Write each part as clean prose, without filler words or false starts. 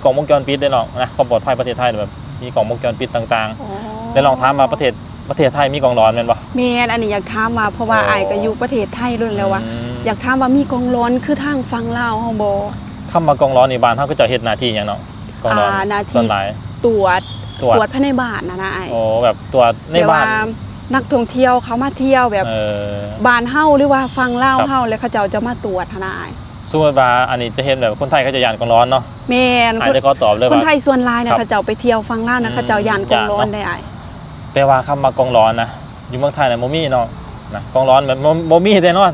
กล้องวงจรปิดได้หรอกนะความปลอดภัยประเทศไทยแบบมีกล้องวงจรปิดต่างๆได้ลองถามมาประเทศไทยมีกล้องร้อนแม่นบ่แม่นอันนี้อยากถามมาเพราะว่าอ้ายก็อยู่ประเทศไทยรุ่นแล้วว่าอยากถามว่ามีกองร้อนคือทางฝั่งลาวเฮาบ่คำว่ากล้องร้อนในบ้านเฮาก็จะเฮ็ดหน้าที่หยังเนาะกล้องร้อนหน้าที่ส่วนหลายตรวจภายในบ้านนะอ้ายโอ้แบบตรวจในบ้านนักท่องเที่ยวเขามาเที่ยวแบบบ้านเฮาหรือว่าฝั่งลาวเฮาแล้วเขาเจ้าจะมาตรวจนะอ้ายสมมุติว่าอันนี้จะเห็นแบบคนไทยเขาจะย่านกล้องร้อนเนาะแม่นอาจจะขอตอบเลยว่าคนไทยส่วนหลายเนี่ยเขาเจ้าไปเที่ยวฝั่งลาวนะเขาเจ้าย่านกล้องร้อนได้อ้ายแต่ว่าคำว่ากล้องร้อนนะอยู่เมืองไทยน่ะบ่มีเนาะนะกล้องร้อนแบบบ่มีแน่นอน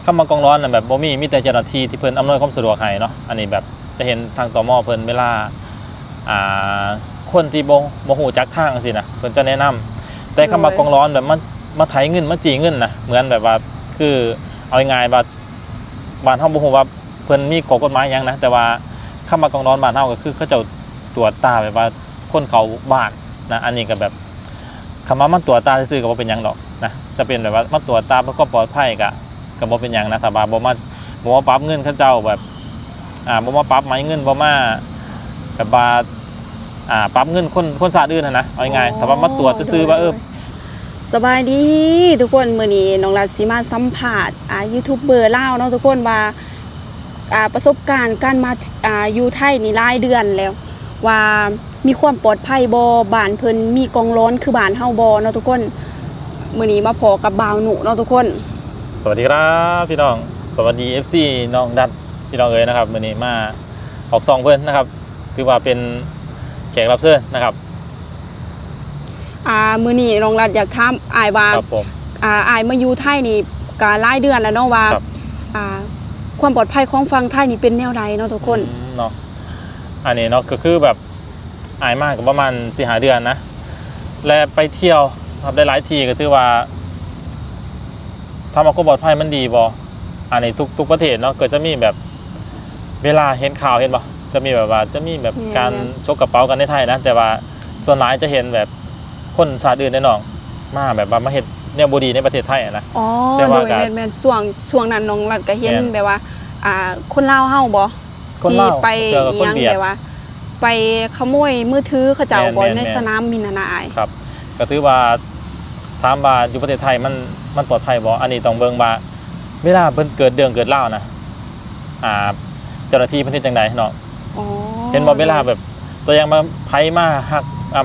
คำว่ากล้องร้อนน่ะแบบบ่มีแต่เจ้าหน้าที่ที่เพิ่นอำนวยความสะดวกให้เนาะอันนี้แบบจะเห็นทางตม.เพิ่นเวลาคนที่บ่ฮู้จักทางจังซี่นะเพิ่นจะแนะนำแต่คำว่ากล้องร้อนแบบมาไถเงินมาจี้เงินนะเหมือนแบบว่าคือเอาง่ายๆว่าบ้านเฮาบ่ฮู้ว่าเพิ่นมีข้อกฎหมายหยังนะแต่ว่าคำว่ากล้องร้อนบ้านเฮาก็คือเขาเจ้าตรวจตาแบบว่าคนเขาบ้านนะอันนี้ก็แบบคำว่ามันตรวจตาซื่อๆก็บ่เป็นหยังดอกนะจะเป็นแบบว่ามาตรวจตาเพื่อความปลอดภัยก็บ่เป็นหยังนะถ้าว่าบ่มาปรับเงินเขาเจ้าแบบบ่มาปรับไหมเงินบ่มาแบบว่าปรับเงินคนชาติอื่นนะเอาง่ายๆถ้าว่ามาตรวจซื่อๆว่าสบายดีทุกคนมื้อนี้น้องรัฐสิมาสัมภาษณ์ยูทูบเบอร์ลาวเนาะทุกคนว่าประสบการณ์การมาอยู่ไทยนี่หลายเดือนแล้วว่ามีความปลอดภัยบ่บ้านเพิ่นมีกองร้อนคือบ้านเฮาบ่เนาะทุกคนมื้อนี้มาพอกับบ่าวหนูเนาะทุกคนสวัสดีครับพี่น้องสวัสดี FC น้องดัดพี่น้องเอ๋ยนะครับมื้อนี้มาออกซองเพิ่นนะครับถือว่าเป็นแขกรับเชิญนะครับมื้อนี้น้องรัฐอยากถามอ้ายว่าอ้ายมาอยู่ไทยนี่ก็หลายเดือนแล้วเนาะว่าความปลอดภัยของฝั่งไทยนี่เป็นแนวใดเนาะทุกคนเนาะอันนี้เนาะก็คือแบบอายมากก็ประมาณ 4-5 เดือนนะและไปเที่ยวครับได้หลายทีก็ถือว่าทำเอาความปลอดภัยมันดีบ่อันนี้ทุกประเทศเนาะก็จะมีแบบเวลาเห็นข่าวเห็นบ่จะมีแบบว่าจะมีแบบการชกกระเป๋ากันในไทยนะแต่ว่าส่วนหลายจะเห็นแบบคนชาติอื่นในน้องมาแบบว่ามาเฮ็ดแนวบ่ดีในประเทศไทยนะแต่ว่าแม่นช่วงนั้นน้องรัฐก็เห็นแบบว่าคนลาวเฮาบ่ที่ไปอีหยังแบบว่าไปขโมยมือถือเขาเจ้าบ่ในสนามบินน่ะอ้ายครับก็ถือว่าถามว่าอยู่ประเทศไทยมันปลอดภัยบ่อันนี้ต้องเบิ่งว่าเวลาเพิ่นเกิดเรื่องเกิดราวนะเจ้าหน้าที่เพิ่นเฮ็ดจังได๋เนาะเห็นบ่เวลาแบบตัวอย่างมาไผมาหัก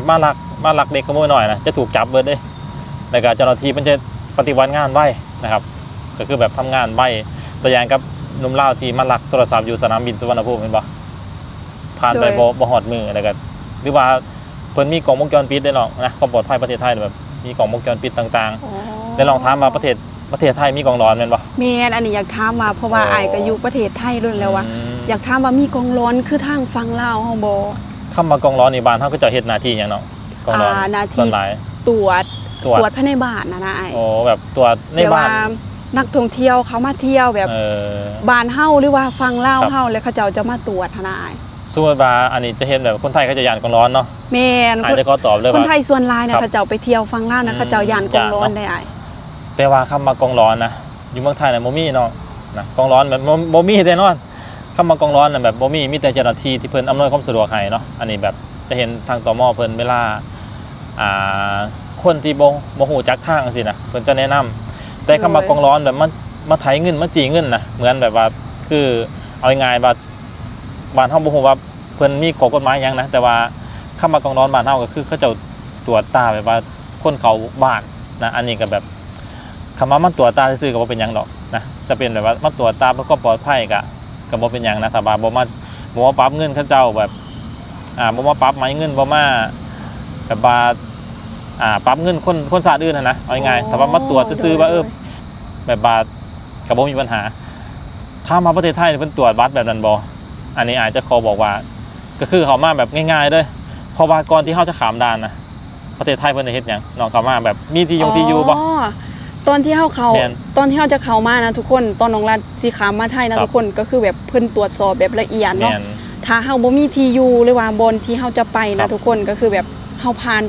มาลักเด็กขโมยน้อยนะจะถูกจับเบิดเด้แล้วก็เจ้าหน้าที่เพิ่นจะปฏิบัติงานไวนะครับก็คือแบบทำงานไวตัวอย่างกับหนุ่มลาวที่มาลักโทรศัพท์อยู่สนามบินสุวรรณภูมิเห็นบ่ผ่านไปบ่ฮอดมือแล้วก็หรือว่าเพิ่นมีกล้องวงจรปิดได้หรอกนะความปลอดภัยประเทศไทยแบบมีกล้องวงจรปิดต่างๆได้ลองถามมาประเทศไทยมีกล้องร้อนแม่นบ่แม่นอันนี้อยากถามมาเพราะว่าอ้ายก็อยู่ประเทศไทยรุ่นแล้วว่าอยากถามว่ามีกองร้อนคือทางฝั่งลาวเฮาบ่คำว่ากล้องร้อนในบ้านเฮาก็จะเฮ็ดหน้าที่หยังเนาะกล้องร้อนหน้าที่ตรวจภายในบ้านนะอ้ายโอ้แบบตรวจในบ้านนักท่องเที่ยวเขามาเที่ยวแบบบ้านเฮาหรือว่าฝั่งลาวเฮาแล้วเขาเจ้าจะมาตรวจนะอ้ายสมมุติว่าอันนี้จะเห็นแบบคนไทยเขาจะย่านกล้องร้อนเนาะแม่นอาจจะขอตอบเลยว่าคนไทยส่วนหลายเนี่ยเขาเจ้าไปเที่ยวฝั่งลาวนะเขาเจ้าย่านกล้องร้อนได้อ้ายแต่ว่าคำว่ากล้องร้อนนะอยู่เมืองไทยน่ะบ่มีเนาะนะกล้องร้อนแบบบ่มีแน่นอนคำว่ากล้องร้อนน่ะแบบบ่มีแต่เจ้าหน้าที่ที่เพิ่นอำนวยความสะดวกให้เนาะอันนี้แบบจะเห็นทางตม.เพิ่นเวลาคนที่บ่ฮู้จักทางจังซี่นะเพิ่นจะแนะนำแต่คำว่ากล้องร้อนแบบมาไถเงินมาจี้เงินนะเหมือนแบบว่าคือเอาง่ายๆว่าบ้านเฮาบ่ฮู้ว่าเพิ่นมีข้อกฎหมายหยังนะแต่ว่าคำว่ากล้องร้อนบ้านเฮาก็คือเขาเจ้าตรวจตาแบบว่าคนเขาบ้านนะอันนี้ก็แบบคำว่ามันตรวจตาซื่อๆก็บ่เป็นหยังดอกนะจะเป็นแบบว่ามาตรวจตาเพื่อความปลอดภัยก็บ่เป็นหยังนะถ้าว่าบ่มาปรับเงินเขาเจ้าแบบบ่มาปรับไหมเงินบ่มาแบบว่าปรับเงินคนชาติอื่นนะเอาง่ายๆถ้าว่ามาตรวจซื่อๆว่าแบบว่าก็บ่มีปัญหาถ้ามาประเทศไทยเพิ่นตรวจบัตรแบบนั้นบ่อันนี้อาจจะขอบอกว่าก็คือเขามาแบบง่ายๆเด้อเพราะว่าก่อนที่เฮาจะข้ามด่านนะประเทศไทยเพิ่นได้เฮ็ดหยังน้องเข้ามาแบบมีที่อยู่บ่ตอนที่เฮาจะเข้ามานะทุกคนตอนน้องรัฐสิข้ามมาไทยนะทุกคนก็คือแบบเพิ่นตรวจสอบแบบละเอียดเนาะถ้าเฮาบ่มีที่อยู่หรือว่าบนที่เฮาจะไปนะทุกคนก็คือแบบเฮาผ่าน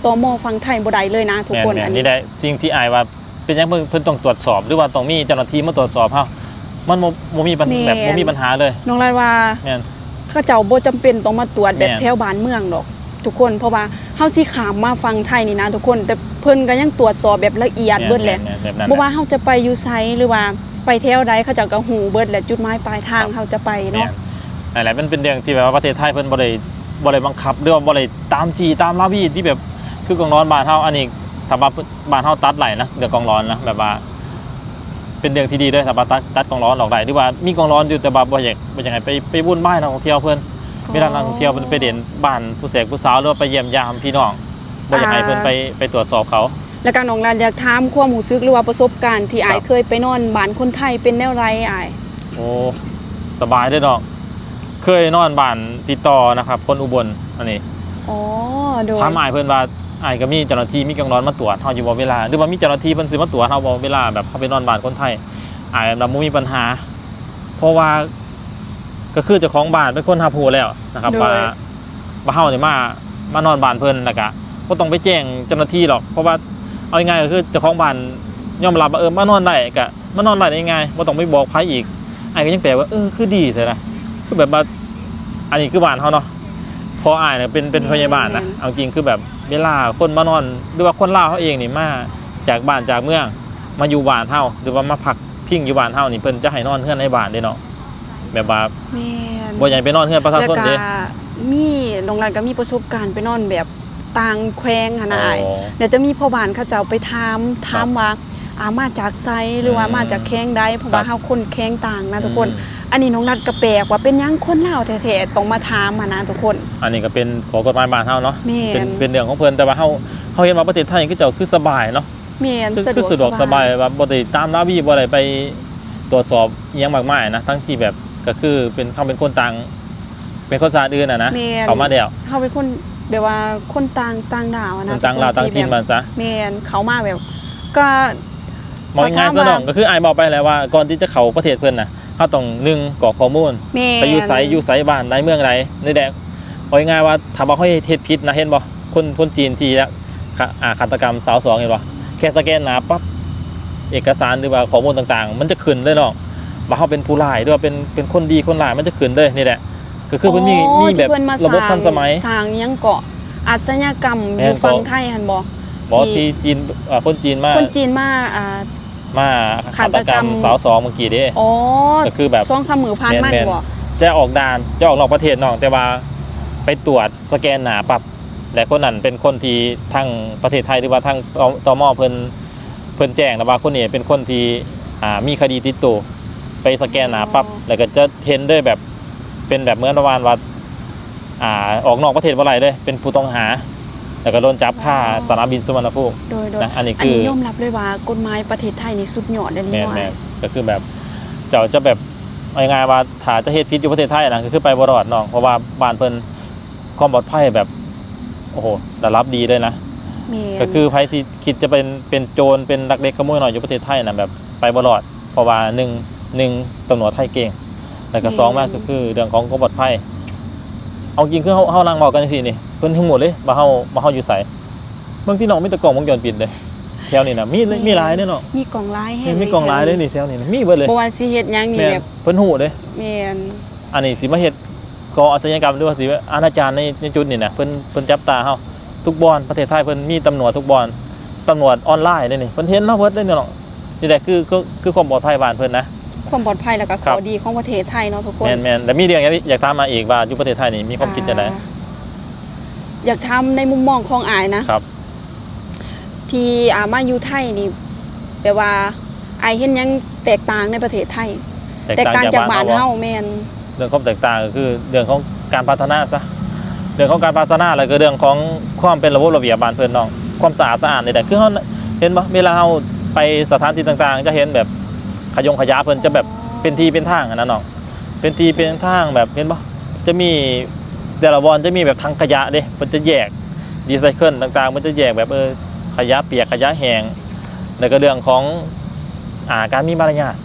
ตม.ฝั่งไทยบ่ได้เลยนะทุกคนอันนี้ได้สิ่งที่อายว่าเป็นหยังเพิ่นต้องตรวจสอบหรือว่าต้องมีเจ้าหน้าที่มาตรวจสอบเฮามันบ่มีปัญหาเลยน้องรัฐว่า เขาเจ้าบ่จำเป็นต้องมาตรวจแบบ แม่น แถวบ้านเมืองดอกทุกคนเพราะว่าเฮาสิข้ามมาฟังไทยนี่นะทุกคนแต่เพิ่นก็ยังตรวจสอบแบบละเอียดเบิดแหละ แบบนั้น บ่ว่าเฮาจะไปอยู่ไสหรือว่าไปแถวใดเขาเจ้าก็ฮู้เบิดแหละจุดหมายปลายทางเฮาจะไป แม่ เนาะ นนั่นแหละมันเป็นเรื่องที่แบบว่าประเทศไทยเพิ่นบ่ได้บังคับหรือว่าบ่ได้ตามจีตามลาวีที่แบบคือกองร้อนบ้านเฮาอันนี้ถ้าว่าบ้านเฮาตัดไหลนะเรื่องกองร้อนนะแบบว่า เป็นเรื่องที่ดีด้วยถ้าว่าตัดกองร้อนออกได้หรือว่ามีกองร้อนอยู่แต่ว่าบ่อยากให้ไปวุ่นวายนักท่องเที่ยวเพิ่นเวลานักท่องเที่ยวเพิ่นไปเด่นบ้านผู้แสกผู้สาวหรือว่าไปเยี่ยมยามพี่น้องบ่อยากให้เพิ่นไปตรวจสอบเขา แล้วก็น้องรันอยากถามความรู้สึกหรือว่าประสบการณ์ที่อ้าย ครับ เคยไปนอนบ้านคนไทยเป็นแนวไรอ้าย โอ้สบายเด้อดอกเคยนอนบ้านติดต่อนะครับคนอุบลอันนี้ อ๋อโดย ถามอ้ายเพิ่นว่าอ้ายก็มีเจ้าหน้าที่มีกองร้อนมาตรวจเฮาอยู่บ่เวลาหรือว่ามีเจ้าหน้าที่เพิ่นสิมาตรวจเฮาบ่เวลาแบบเฮาไปนอนบ้านคนไทยอ้ายบ่มีปัญหา เพราะว่าก็คือเจ้าของบ้านเป็นคนรับรู้แล้วนะครับว่าเฮานี่มานอนบ้านเพิ่นแล้วก็บ่ต้องไปแจ้งเจ้าหน้าที่หรอกเพราะว่าเอาง่ายๆก็คือเจ้าของบ้านยอมรับว่ามานอนได้ก็มานอนได้ง่ายๆบ่ต้องไปบอกไผอีกอ้ายก็ยังแปลว่าคือดีแท้นะคือแบบว่าอันนี้คือบ้านเฮาเนาะพออ้ายเนี่ยเป็นพยาบาลนะเอาจริงคือแบบเวลาคนมานอนหรือว่าคนลาวเฮาเองนี่มาจากบ้านจากเมืองมาอยู่บ้านเฮาหรือว่ามาพักพิงอยู่บ้านเฮานี่เพิ่นจะให้นอนเฮือนในบ้านเด้เนาะแบบว่า แม่น บ่อยากไปนอนเฮือนประชา แล้ว ชน ก็ เด้ มีน้องรันก็มีประสบการณ์ไปนอนแบบต่างแขวงหั่นน่ะอ้าย อ๋อ เดี๋ยวจะมีพ่อบ้านเขาเจ้าไปถามว่ามาจากไสหรือว่ามาจากแข้งใดเพราะว่า ครับ เฮาคนแข้งต่างนะทุกคน อืม อันนี้น้องรัดก็แปลกว่าเป็นหยังคนลาวแท้ๆต้องมาถามนะทุกคน อันนี้ก็เป็นของกฎหมายบ้านเฮาเนาะ แม่น เป็นเรื่องของเพิ่นแต่ว่าเฮาเห็นว่าประเทศไทยคือเจ้าคือสบายเนาะ แม่น คือสะดวกสบายว่าบ่ได้ตามลาวีบ่ได้ไปตรวจสอบอิหยังมากมายนะทั้งที่แบบก็คือเป็นคนต่างเป็นคนชาติอื่นนะ แม่น เขามาแล้ว เฮาเป็นคนแบบว่าคนต่างดาว ค นะ นต่างลาวต่างถิ่น แบบ มันซะ แม่นเขามาแบบ ก็ มองง่ายๆซะน้องก็คืออ้ายบอกไปแล้วว่าก่อนที่จะเข้าประเทศเพิ่นน่ะเฮาต้อง1กรอกข้อมูล แม่น ไปอยู่ไสบ้านใดเมืองใดในแดกเอาง่ายๆว่าถ้าบ่เฮาเฮ็ดผิดนะเห็นบ่คนจีนที่ฆาตกรรมสาวสองเห็นบ่แค่สแกนหน้าปั๊บเอกสารหรือว่าข้อมูลต่างๆ มันจะขึ้นเลยเนาะว่าเฮาเป็นผู้ร้ายหรือว่าเป็นคนดีคนร้ายมันจะขึ้นเลยนี่แหละก็คือมันมีแบบ ที่เพิ่นมา ระบบทันสมัย สร้างหยังเกาะอาชญากรรมอ แม่น ยู่ฝั่งไทยหั่นบ่ บ่ที่จีนคนจีนมา คนจีนมาฆาตกรรมสาวสองเมื่อกี้เด้ อ๋อ ก็คือแบบ ช่อง3มื้อผ่านมา แม่ นี่ น บ่ จะออกด่านจะออกนอกประเทศน้องแต่ว่าไปตรวจสแกนหน้าปรับและคนนั้นเป็นคนที่ทางประเทศไทยหรือว่าทางตมเพิ่นแจ้งนะว่าคนนี้เป็นคนที่มีคดีติดตัวไปสแกนหน้าปรับแล้วก็จะเห็นด้วยแบบเป็นแบบเหมือนประมาณว่าออกนอกประเทศบ่ได้เลยเป็นผู้ต้องหาแล้วก็โดนจับค่าสนามบินสุวรรณภูมิ โดย นะอันนี้ อัน คือ นี้ยอมรับเลยว่ากฎหมายประเทศไทยนี่สุดยอดเลยนี่ แม่ ว่า นก็คือแบบเจ้าจะแบบเอาง่ายๆว่าถ้าจะเฮ็ดผิดอยู่ประเทศไทยนะก็คือไปบ่รอดน้องเพราะว่าบ้านเพิ่นความปลอดภัยแบบโอ้โหระดับดีเลยนะ แม่น ก็คือใครที่คิดจะเป็นโจรเป็นลักเล็กขโมยน้อยอยู่ประเทศไทยนะแบบไปบ่รอด เพราะว่าหนึ่งตำรวจไทยเก่งแล้วก็สองมากก็คือเรื่องของความปลอดภัยเอาจริงคือเฮานั่งเว้ากันจังซี่นี่เพิ่นทั้งหมดเลยว่าเฮาอยู่ไสเบิ่งที่น้องมีแต่กล้องวงจรปิดเลยแถวนี้น่ะมีหลายเด้อเนาะ มีกล่องลายแฮ มีกล้องหลายเลยนี่แถวนี้นะมีเบิดเลย บ่ว่าสิเฮ็ดหยังนี่ แม่น แบบ เพิ่นฮู้เด้ แม่น อันนี้สิมาเฮ็ดก่ออาชญากรรมหรือว่าสิอาณาจารในจุดนี้นะเพิ่นจับตาเฮาทุกบอนประเทศไทยเพิ่นมีตำรวจทุกบอนตำรวจออนไลน์ได้นี่เพิ่นเห็นเนาะเพิ่นได้เนาะนี่แหละคือความปลอดภัยบ้านเพิ่นนะ ความปลอดภัยแล้วก็ ครั ข้ บ อดีของประเทศไทยเนาะทุกคน แม่นแต่มีเรื่องอยากถามมาอีกว่าอยู่ประเทศไทยนี่มีความคิดจังได๋ อยากทำในมุมมองของอายนะ ครับ ที่มาอยู่ไทยนี่แปลว่าอายเห็นหยังแตกต่างในประเทศไทย แตกต่างจากบ้านเฮาแม่น เรื่องความแตกต่างก็คือเรื่องของการพัฒนาซะเรื่องของการพัฒนาแล้วก็เรื่องของความเป็นระบบระเบียบบ้านเพิ่นน้องความสะอาดนี่แหละคือเฮาเห็นบ่เวลาเฮาไปสถานที่ต่างๆ จะเห็นแบบขยะเพิ่นจะแบบเป็นที่เป็นทางอันนั้นน้องเป็นที่เป็นทางแบบเห็นบ่จะมีแต่ละวันจะมีแบบถังขยะเด้เพิ่นจะแยกรีไซเคิลต่างๆมันจะแยกแบบขยะเปียกขยะแห้งแล้วก็เรื่องของการมีมารยาท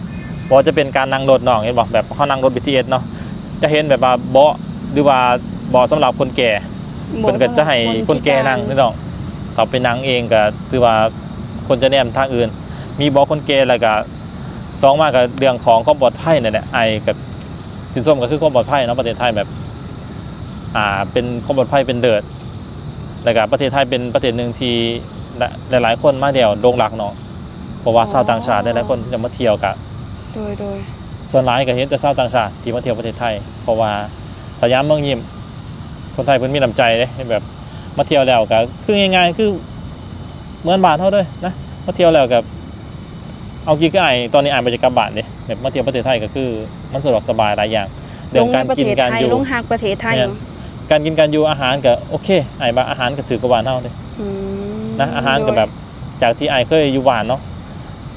บ่จะเป็นการนั่งรถน้องเห็นบ่แบบเฮานั่งรถ BTS เนาะจะเห็นแบบว่าเบาะหรือว่าเบาะสำหรับคนแก่เพิ่นก็จะให้คนแก่นั่งนี่น้องเขาไปนั่งเองก็คือว่าคนจะแนมทางอื่น มีเบาะคนแก่แล้วก็สองมาก็เรื่องของความปลอดภัยนั่นแหละไอ้กับสินส้มก็คือความปลอดภัยเนาะประเทศไทยแบบ เป็นความปลอดภัยเป็นเดิดแล้วก็ประเทศไทยเป็นประเทศหนึ่งที่หลายๆคนมาเดียวโด่งดังเนาะเพราะว่าชาวต่างชาติหลายๆคนจะมาเที่ยวกับ โดย ส่วนหลายก็เห็นแต่ชาวต่างชาติที่มาเที่ยวประเทศไทยเพราะว่าสยามเมืองยิ้มคนไทยเพิ่นมีน้ำใจเด้แบบมาเที่ยวแล้วก็คือง่ายๆคือเหมือนบ้านเฮาเด้อนะมาเที่ยวแล้วกับเอากี่ก็ตอนนี้ไปจะกลับบ้านเด้แบบมาเที่ยวประเทศไทยก็คือมันสะดวกสบายหลายอย่าง ๆ เรื่องการกินการอยู่ ลงฮักประเทศไทย เนี่ย เนาะ การกินการอยู่อาหารก็โอเคบางอาหารก็ถือกว่าบ้านเฮาเด้ อืม นะอาหารก็แบบจากที่เคยอยู่บ้านเนาะ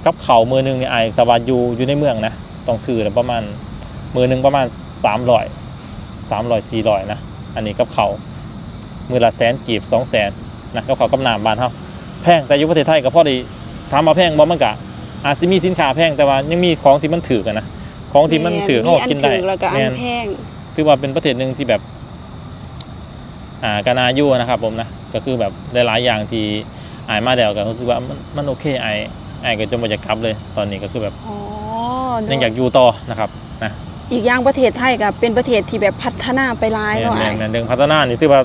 กับข้าวมื้อนึงนี่แต่ว่าอยู่ในเมืองนะต้องซื้อแล้วประมาณมื้อนึงประมาณ300 400นะอันนี้กับข้าวมื้อละ100,000กีบ200,000นะกับข้าวกับน้ำบ้านเฮาแพงแต่อยู่ประเทศไทยก็พอดีถามว่าแพงบ่มันก็อาจสิมีสินค้าแพงแต่ว่ายังมีของที่มันถูกนะของที่มันถูกเฮากินได้ มีอันถูกแล้วก็อันแพง ถือว่าเป็นประเทศหนึงที่แบบการอายุนะครับผมนะก็คือแบบหลายๆอย่างที่มาแล้วก็รู้สึกว่ามันโอเคก็จนบ่อยากกลับเลยตอนนี้ก็คือแบบ อ๋อ ยังอยากอยู่ต่อนะครับนะ อีกอย่างประเทศไทยก็เป็นประเทศที่แบบพัฒนาไปหลายเนาะอ้าย แม่นเรื่องพัฒนานี่ถือว่า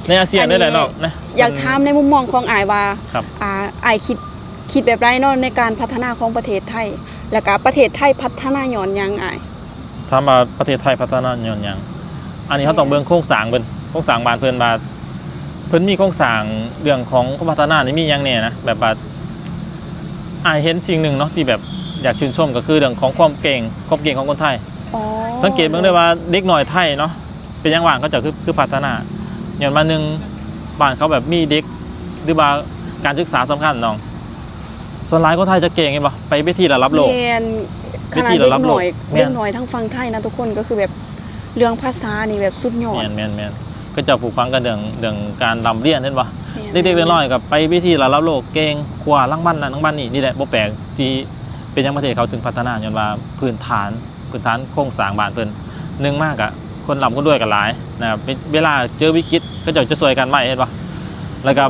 ในอาเซียนได้แหละเนาะนะ อยากถามในมุมมองของอ้ายว่า ครับ อ้ายคิดแบบไรเนาะในการพัฒนาของประเทศไทย แล้วก็ประเทศไทยพัฒนาย้อนหยังอ้าย ถามว่าประเทศไทยพัฒนาย้อนหยังอันนี้เขาต้องเบิ่งโครงสร้างเพิ่นโครงสร้างบ้านเพิ่นว่าเพิ่นมีโครงสร้างเรื่องของพัฒนานี่มีหยังแน่นะแบบว่าเห็นสิ่งหนึ่งเนาะที่แบบอยากชื่นชมก็คือเรื่องของความเก่งของคนไทย อ๋อ สังเกตเบิ่งได้ว่าเด็กน้อยไทยเนาะเป็นอย่างว่างเขาจะคือพัฒนาอย่างมาหนึ่งบ้านเขาแบบมีเด็กหรือว่าการศึกษาสำคัญน้องส่วนหลายคนไทยจะเก่งไงบ่ไปเวทีระดับโลก แม่นขนาด วิธี เด็ ระดั ก บโล ห ก น่อย แม่น เด็กหน่อยทั้งฝั่งไทยนะทุกคนก็คือแบบเรื่องภาษานี่แบบสุดยอด แม่นก็จะผูกพันกันเรื่องการรำเรียนเห็นบ่ แม่น เด็กๆน้อยๆกับไปเวทีระดับโลกเก่งกว่าลังบ้านนั่นลังบ้านนี่แหละบ่แปลกสิเป็นยังประเทศเขาถึงพัฒนาย้อนว่าพื้นฐานโครงสร้างบ้านเพิ่นหนึ่งมากอะคนร่ำคนรวยกันหลายนะครับเวลาเจอวิกฤตก็จะช่วยกันไว้เห็นบ่แล้วก็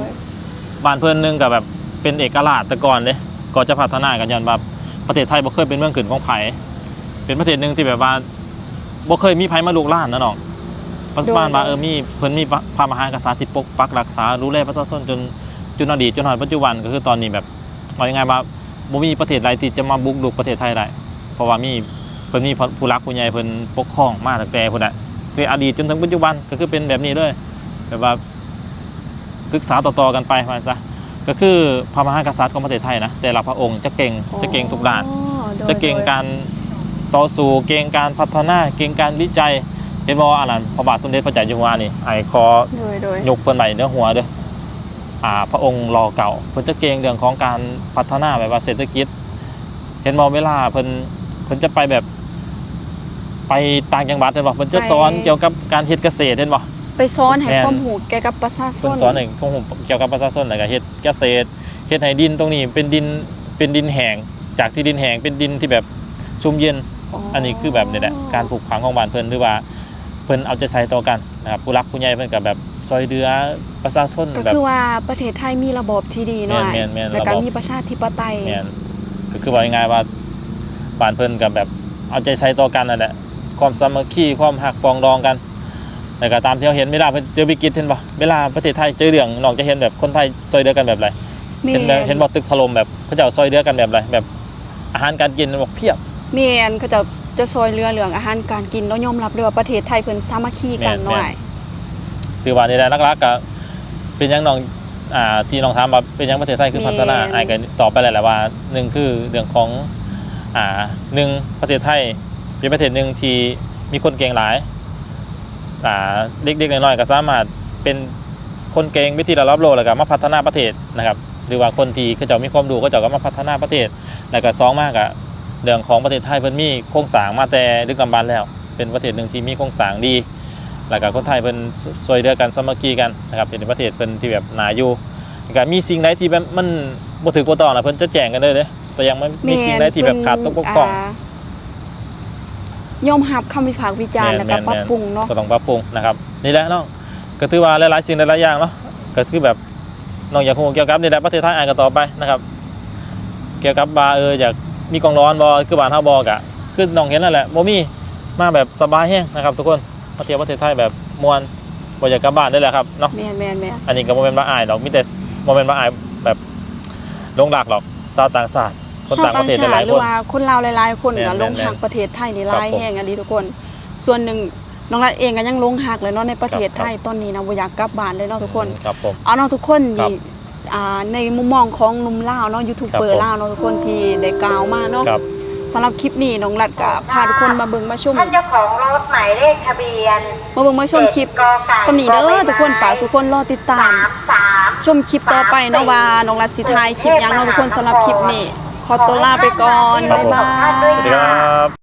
บ้านเพิ่นนึงก็แบบเป็นเอกราชแต่ก่อนเด้ก็จะพัฒนากันย้อนว่าประเทศไทยบ่เคยเป็นเมืองขึ้นของไผเป็นประเทศหนึงที่แบบว่าบ่เคยมีไผมาลุกล้านนะน้องบ้านว่ามีเพิ่นมีพระมหากษัตริย์ที่ปกปักรักษาดูแลประชาชนจนอดีตจนถึงปัจจุบันก็คือตอนนี้แบบว่ายังไงว่าบ่มีประเทศใดที่จะมาบุกรุกประเทศไทยได้เพราะว่าเพิ่นมีผู้รักผู้ใหญ่เพิ่นปกครองมาตั้งแต่พุ่นน่ะตั้งแต่อดีตจนถึงปัจจุบันก็คือเป็นแบบนี้เลยแบบว่าศึกษาต่อๆกันไปว่าซะก็คือพระมหากษัตริย์ของประเทศไทยนะแต่ละพระองค์จะเก่งทุกด้าน อ๋อโดย จะเก่งการต่อสู้เก่งการพัฒนาเก่งการวิจัยเห็นบ่อันนั้นพระบาทสมเด็จพระเจ้าอยู่หัวนี่ขอ โดย ยกเพิ่นไว้เนื้อหัวเด้อพระองค์รอเก่าเพิ่นจะเก่งเรื่องของการพัฒนาแบบว่าเศรษฐกิจเห็นบ่เวลาเพิ่นจะไปแบบไปต่างจังหวัดเห็นบ่เพิ่นจะสอนเกี่ยวกับการเฮ็ดเกษตรเห็นบ่ ไปสอนให้ แม่น ความรู้เกี่ยวกับประชาช เพิ่น น สอนให้ของผมเกี่ยวกับประชาชนแล้วก็เฮ็ดเกษตรเฮ็ดให้ดินตรงนี้เป็นดินแห้งจากที่ดินแห้งเป็นดินที่แบบชุ่มเย็น อันนี้คือแบบนี่แหละการปลูกฝังของบ้านเพิ่นหรือว่าเพิ่นเอาใจใส่ต่อกันนะครับผู้รักผู้ใหญ่เพิ่นก็แบบซอยเดือประชาชน ก็ แบบ คือว่าประเทศไทยมีระบบที่ดีเนาะ แม่นๆ แล้วก็ ระบบ มีประชาธิปไตย แม่นก็คือว่าง่ายๆว่าบ้านเพิ่นก็แบบเอาใจใส่ต่อกันนั่นแหละความสามัคคีความหักปองดองกันแล้วก็ตามที่เราเห็นเวลาเพิ่นเจอวิกฤตเห็นบ่เวลาประเทศไทยเจอเรื่องนอกจะเห็นแบบคนไทยซอยเดือกันแบบไร แม่ เห็นบ่ตึกถล่มแบบเขาเจ้าซอยเดือกันแบบไรแบบอาหารการกินบอกเพียบ แม่นเขาจะซอยเรือเรื่องอาหารการกินแล้วยอมรับเลยว่าประเทศไทยเพิ่นสามัคคีกัน แม่ เนาะ น คือว่านี่แหละนักรักก็เป็นหยังน้องที่น้องถามว่าเป็นหยังประเทศไทยคือพัฒนาก็ตอบไปแล้วแหละว่าหนึ่งคือเรื่องของหนึ่งประเทศไทยเป็นประเทศหนึ่งที่มีคนเก่งหลายเด็กๆน้อยๆก็สามารถเป็นคนเก่งวิธีระดับโลกแล้วก็มาพัฒนาประเทศนะครับหรือว่าคนที่เขาเจ้ามีความรู้เขาเจ้าก็มาพัฒนาประเทศแล้วก็สองมากอะเรื่องของประเทศไทยเพิ่นมีโครงสร้างมาแต่ดึกดำบรรพ์แล้วเป็นประเทศหนึ่งที่มีโครงสร้างดีแล้วก็คนไทยเพิ่นช่วยเหลือกันสามัคคีกันนะครับเป็นประเทศเพิ่นที่แบบน่าอยู่แล้วก็มีสิ่งใดที่แบบมันบ่ถูกบ่ต้องน่ะเพิ่นจะแจ้งกันเลยแต่ยังไม่มีสิ่งใดที่แบบขาดตกบกพร่อง ยอมรับคำวิพากษ์วิจารณ์แล้วก็ปรับปรุงเนาะ ก็ต้องปรับปรุงนะครับนี่แหละน้องก็ถือว่าหลายๆสิ่งหลายๆอย่างเนาะก็คือแบบน้องอยากรู้เกี่ยวกับนี่แหละประเทศไทยกันต่อไปนะครับเกี่ยวกับว่าอยากมีกองร้อนบ่คือบ้านเฮาบ่กะคือน้องเห็นนั่นแหละบ่มีมาแบบสบายแฮงนะครับทุกคนมาเที่ยวประเทศไทยแบบ ม่วนบ่อยากกลับบ้านได้แหละครับเนาะ แม่น อันนี้ก็บ่แม่นว่าอายดอกมีแต่บ่แม่นว่าอายแบบลงหลักหรอกชาวต่างชาติคน ชาว ต่างป ต่าง ระเทศ ชา หลา ติ ย ห ๆ รื ค อน ว่าคนลาวหลายๆคนก็ แม่นๆ ลงหักประเทศไทยนี่หลาย ครับผม แห่งอันนี้ทุกคน ส่วนหนึ่งน้องรัฐเองก็ยังลงหักเลยเนาะในประเทศ ครับ ไทยตอนนี้นะบ่อยากกลับบ้านเลยเนาะทุกคน ครับผม เอาเนาะทุกคน ครับ นี่ในมุมมองของหนุ่มลาวเนาะยูทูบเบอ ครับผม ร์ลาวเนาะทุกคนที่ได้กล่าวมาเนาะ ครับ สำหรับคลิปนี้น้องรัฐก็พาทุกคนมาเบิ่งมาชม ท่านเจ้าของรถหมายเลขทะเบียน มาเบิ่งมาชมคลิปสำนีเด้อทุกคนฝากทุกคนรอติดตาม ชมคลิปต่อไปเนาะว่าน้องรัฐสิทายคลิปหยังเนาะทุกคนสำหรับคลิปนี้ขอตัวลาไปก่อน ครับ บ๊าย ผม บาย สวัสดีครับ